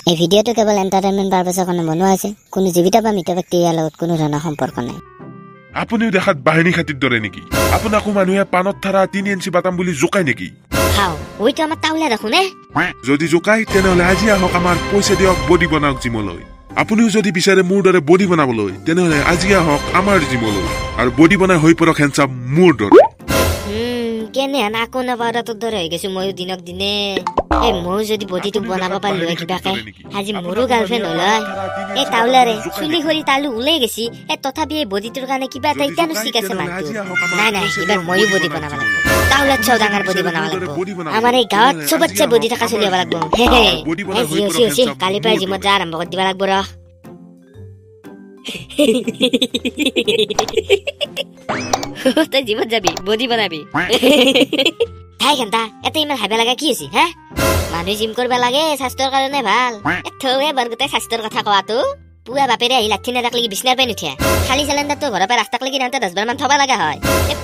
এই ভিডিঅ'টো কেৱল এণ্টাৰটেইনমেণ্ট পাৰপাছৰ কাৰণে বনোৱা হৈছে কোনো জীৱিত বা মৃত ব্যক্তিৰ ইয়াৰ লগত কোনো ধৰণৰ সম্পৰ্ক নাই আপুনিও দেখাত বাহিনী খাতিৰ দৰে নেকি আপোনাকো মানুহে পানত থাৰা 3 ইঞ্চি বাটাম বুলি জোকাই নেকি হাও ওইটো আমাৰ তাউলা দেখো নে যদি জোকাই তেনেহলে আজি আহক আমাৰ পইচা দিয়ক বডি বনাওক জিমলৈ আপুনিও যদি বিচাৰে মোৰ দৰে বডি বনাবলৈ তেনেহলে আজি আহক আমাৰ জিমলৈ আৰু বডি বনাই হৈ পৰক হেনচাম মোৰ দৰে কেনে নাকো নাপাৰা তোৰ দৰে হৈ গৈছো ময়ো দিনক দিনে এই মই যদি বডিটো বনাব পাৰিলো কিবাকে আজি মোৰো গাৰ্লফ্ৰেণ্ড হ'ল এই তাউলাৰে চুলি খৰি তালু ওলাই গেছি তথাপি এই বডিটোৰ কাৰণে কিবা এটা ইটানো ঠিক আছে মানুহটো নাই নাই এবাৰ ময়ো বডি বনাব লাগিব তাউলাত চাও ডাঙৰ বডি বনাব লাগিব আমাৰ এই গাঁৱত চবতছে বডি থকা চলি হ'ব লাগিব কালি পৰা জিমত যা আৰম্ভ কৰি দিব লাগিব ৰ তই জিমত যাবি বডি বনাবি তাই কেনটা এটা ইমান হাইবা লাগা কি আছে হা মানুহ জিম কৰিব লাগে স্বাস্থ্যৰ কাৰণে ভাল থৌৱে বৰগতে স্বাস্থ্যৰ কথা কোৱাটো পুৱা বাপেৰে আহি লাঠি নেদাকলেকি বিছনাৰ পৰা নুঠিয়া খালি চিলিণ্ডাৰটো ঘৰৰ পৰা ৰাস্তাক লাগি নাতে 10 বাৰ মান থবা লগা হয়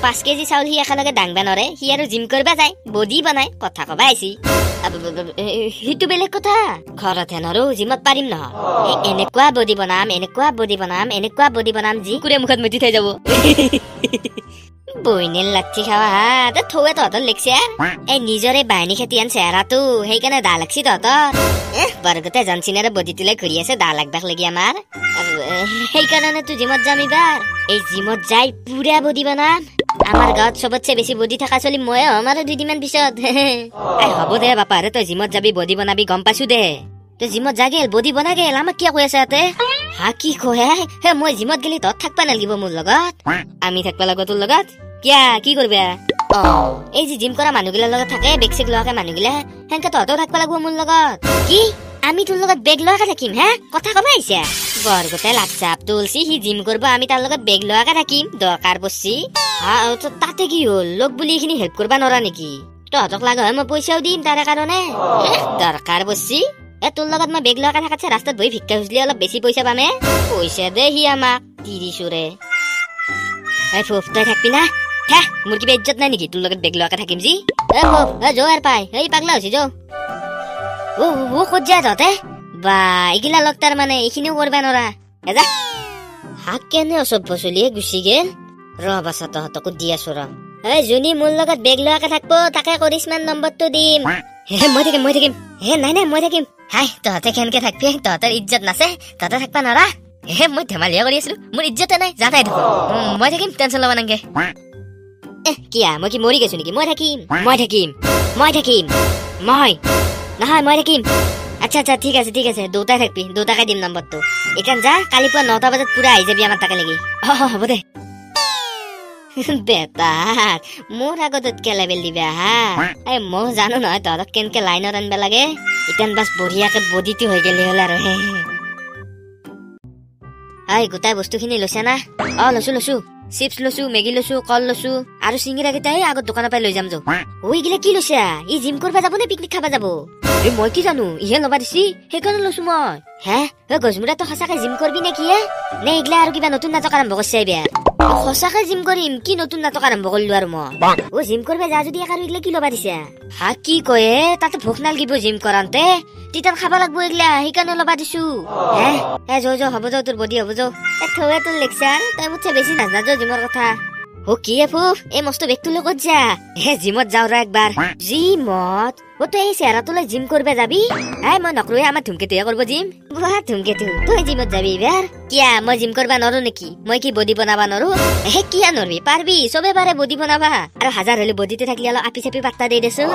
5 কেজি চাউল সি একেলগে দাংবা নৰে সি আৰু জিম কৰিব যায় বডি বনাই কথা কবা আইছি হিটো বেলেগ কথা ঘৰত হেনৰো জিমত পাৰিম নহয় এনেকুৱা বডি বনাম এনেকুৱা বডি বনাম এনেকুৱা বডি বনাম যি কুৰে মুখত মুঠি থৈ যাব বইনেল লাঠি খাওয়া হা থৌৱে তহঁতৰ লেখছে এই নিজৰে বাহিনী খেতি আন চেহেৰাটো সেইকাৰণে দা লাগছি তহঁতৰ বৰগতে জনচিনাৰে বডিটোলৈ ঘূৰি আছে দা লাগবাক লাগি আমাৰ সেইকাৰণে তো জিমত যাম এইবাৰ এই জিমত যাই পুৰা বডি বনাম আমাৰ গাঁৱত চবতছে বেছি বডি থকা চলি মই হ'ম আৰু 2 দিনমান পিছত হ'ব দে বাপা তই জিমত যাবি বডি বনাবি গম পাইছো দে তই জিমত যা গেল বডি বনা গেল আমাক কিয় কৈ আছে ইয়াতে হা কি কয় মই জিমত গেলি তহঁত থাকবা নালাগিব মোৰ লগত আমি থাকবা লাগিব তোৰ লগত কিয়া কি কৰবা এই যে জিম কৰা মানুহগিলাৰ লগত থাকে বেগ চেগ লোৱাকে মানুহগিলা হেনকে তহঁতেও থাকবা লাগিব মোৰ লগত কি আমি তোৰ লগত বেগ লোৱাকে থাকিম হে কথা কবা আহিছা বৰগতে লাটচাপ তুলছি সি জিম কৰিব আমি তাৰ লগত বেগ লোৱাকে থাকিম দৰকাৰ পৰছি তাতে কি হ'ল লগ বুলি এইখিনি হেল্প কৰবা নৰা নেকি তহঁতক লাগা হয় মই পইচাও দিম তাৰে কাৰণে দৰকাৰ পৰছি তোৰ লগত মই বেগ লোৱাকে থাকাতছে ৰাস্তাত বহি ভিক্ষা খুজিলে অলপ বেছি পইচা পামে পইচা দে সি আমাক তিৰিচুৰে ফুফ তই থাকবি না হা মোৰ কিবা ইজ্জত নাই নেকি তোৰ লগত বেগ লোৱাকে থাকিম যি ফুফ যৌ আৰু পাই এই পাগলা হৈছে যৌ ক'ত যা তহঁতে বা এইগিলা লগ তাৰ মানে এইখিনিও কৰবা নৰা যা হাক কেনে অসভ্য চলিয়ে গুচি গেল ৰ বাছা তহঁতকো দি আছো ৰ যোনী মোৰ লগত বেগ লোৱাকে থাকব তাকে কৰিশ্মান নম্বৰটো দিম মই থাকিম নাই মই থাকিম হাই তহঁতে কেনেকে থাকবি তহঁতৰ ইজ্জত নাছে তহঁতে থাকবা নৰা মই ধেমালিয়া কৰি আছিলো মোৰ ইজ্জতে নাই যা তাই দেখো মই থাকিম টেনচন ল'ব নাংগে কিয়া মই কি মৰি গৈছো নেকি মই থাকিম নহয় মই থাকিম আচ্ছা ঠিক আছে দুটাই থাকবি দুটাকে দিম নম্বৰটো এইকান যা কালি পুৱা 9টা বজাত পুৰা আহি যাবি আমাৰ তাকে লাগি হ'ব দে বেটাৰ মোৰ আগত লেবেল দিবা হা মই জানো নহয় তহঁতক কেনেকে লাইনত আনবা লাগে ইতান বাছ বঢ়িয়াকে বডিটো হৈ গেলি হ'ল আৰু গোটাই বস্তুখিনি লৈছা না লৈছো চিপছ লৈছো মেগী লৈছো কল লৈছো আৰু চিঙিৰা কেইটাই আগত দোকানৰ পৰা লৈ যাম যো এইগিলা কি লৈছা ই জিম কৰিব যাব নে পিকনিক খাবা যাব মই কি জানো ইহে ল'বা দিছি সেইকাৰণে লৈছো মই গজমুৰা তই সঁচাকে জিম কৰবি নে কি নে এইগিলা আৰু কিবা নতুন নাটক আৰম্ভ কৰিছে এইবাৰ সঁচাকে জিম কৰিম কি নতুন নাটক আৰম্ভ কৰিলো আৰু মই জিম কৰিব যা যদি আৰু এইগিলা কি ল'বা দিছা কি কয় তাতে ভোক নালাগিব জিম কৰান্তে তিতান খাব লাগব এইগিলা সেইকাৰণে ল'বা দিছো যৌ হ'ব যৌ তোৰ বডি হ'ব যৌ থৌৱে তোৰ লেকচাৰ তই মুঠছে বেছি নাজানা যৌ জিমৰ কথা কি ফুফ এই মস্ত বেগটো লগত যা জিমত যাও ৰ একবাৰ জিমত তই এই চেহেৰাটোলৈ জিম কৰিব যাবি মই নকৰো আমাৰ ধুমকেতুহে কৰিব জিম ধুমকেতু তই জিমত যাবি এইবাৰ কিয়া মই জিম কৰিব নৰো নেকি মই কি বডি বনাবা নৰো কিয়া নৰবি পাৰবি চবে পাৰে বডি বনাবা আৰু হাজাৰ হলে বডিতে থাকিলে অলপ আপি চাপি পাত্তা দে দেচোন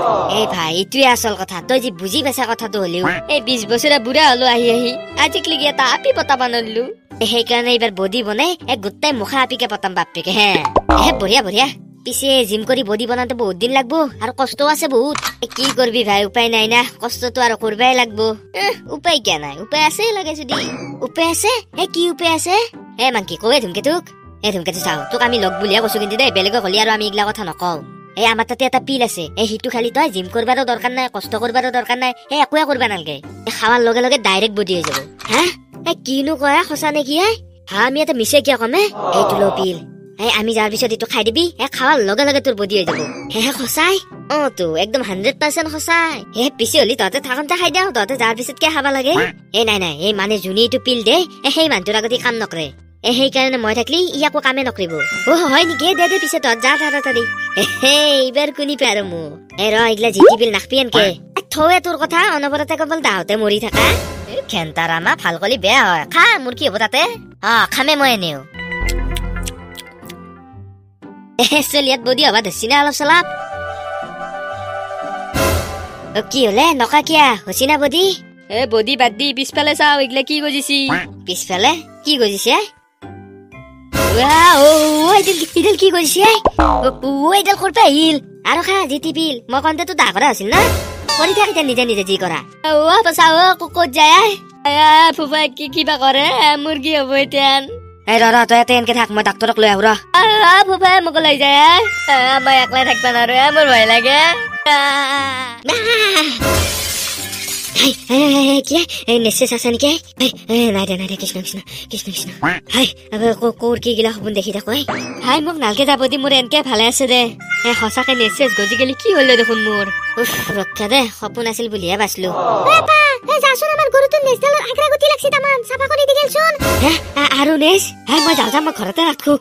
ভাই এইটোৱে আচল কথা তই যি বুজি পাইছা কথাটো হলেও এই 20 বছৰীয়া বুঢ়া হলো আহি আজিকলৈকে এটা আপি পতাবা নৰলো সেইকাৰণে এইবাৰ বডি বনাই গোটাই মুখা আপিকে পতাম বাপেকে বঢ়িয়া পিছে জিম কৰি বডি বনাতে বহুত দিন লাগবো আৰু কষ্ট আছে বহুত কি কৰবি ভাই উপায় নাই না কষ্টটো আৰু কৰবাই লাগবো উপায় কিয় নাই উপায় আছে লাগে যদি উপায় আছে কি উপায় আছে মাংকি কয়ে ধুমকেতুক ধুমকেতু চাও তোক আমি লগ বুলিয়ে কৈছো কিন্তু দেই বেলেগক হলি আৰু আমি এইগিলা কথা নকওঁ আমাৰ তাতে এটা পিল আছে সিটো খালি তই জিম কৰবাৰো দৰকাৰ নাই কষ্ট কৰবাৰো দৰকাৰ নাই একোৱে কৰবা নালাগে খাৱাৰ লগে লগে ডাইৰেক্ট বডি হৈ যাব কিনো কয় সঁচা নেকি আমি এটা মিছে কিয় কমে এইটো ল পিল আমি যাৰ পিছত এইটো খাই দিবি খাৱাৰ লগে লগে তোৰ বডি হৈ যাব সঁচাই তো একদম 100% সঁচাই পিছে হলি তহঁতে থাকোঁতে খাই দিওঁ তহঁতে যাৰ পিছত কিয় খাব লাগে নাই এই মানে যোনে এইটো পিল দে সেই মানুহটোৰ আগতে কাম নকৰে সেইকাৰণে মই থাকিলি ই আকৌ কামে নকৰিব হয় নেকি দে পিছে তহঁত যা তাড়াতাড়ি এইবাৰ কোনি পাৰ মোক ৰ এইগিলা জিটি পিল নাখবি এনকে থৱে তোৰ কথা অনবৰতে কেৱল দাহতে মৰি থাকা খেন্তাৰ আমা ভাল কলি বেয়া হয় খা মোৰ কি হ'ব তাতে খামে মই এনেও চলিয়াত বডি হবা ধৰছি না অলপ চলপ কি হলে নকা কিয়া হচি না বডি বডি বাদ দি পিছফালে চাও এইগিলা কি গজিছি পিছফালে কি গজিছে ইডাল কি গজিছে ইডাল কৰপে আহিল আৰু খা জিটি পিল মই কন্তেতো দা কৰা আছিল না কৰি থাক এতিয়া নিজে নিজে যি কৰা ক'ত যায় ফুফাই কিবা কৰে মোৰ কি হ'ব এতিয়া তই ইয়াতে এনকে থাক মই ডাক্তৰক লৈ আহো ফুফাই মোক লৈ যায় মই একলাই থাকবা নোৱাৰো মোৰ ভয় লাগে মেছেজ আছে নেকি নাই দে কৃষ্ণ কৃষ্ণ কৃষ্ণ কৃষ্ণ কোৰ কি গিলা সপোন দেখি থাকো মোক নালকে যাব দি মোৰ এনকে ভালে আছে দে সঁচাকে মেছেজ গজি গেলি কি হলে দেখোন মোৰ ৰক্ষা দে সপোন আছিল বুলিহে বাচলো আৰু নেছ মই যাওঁ মই ঘৰতে ৰাখো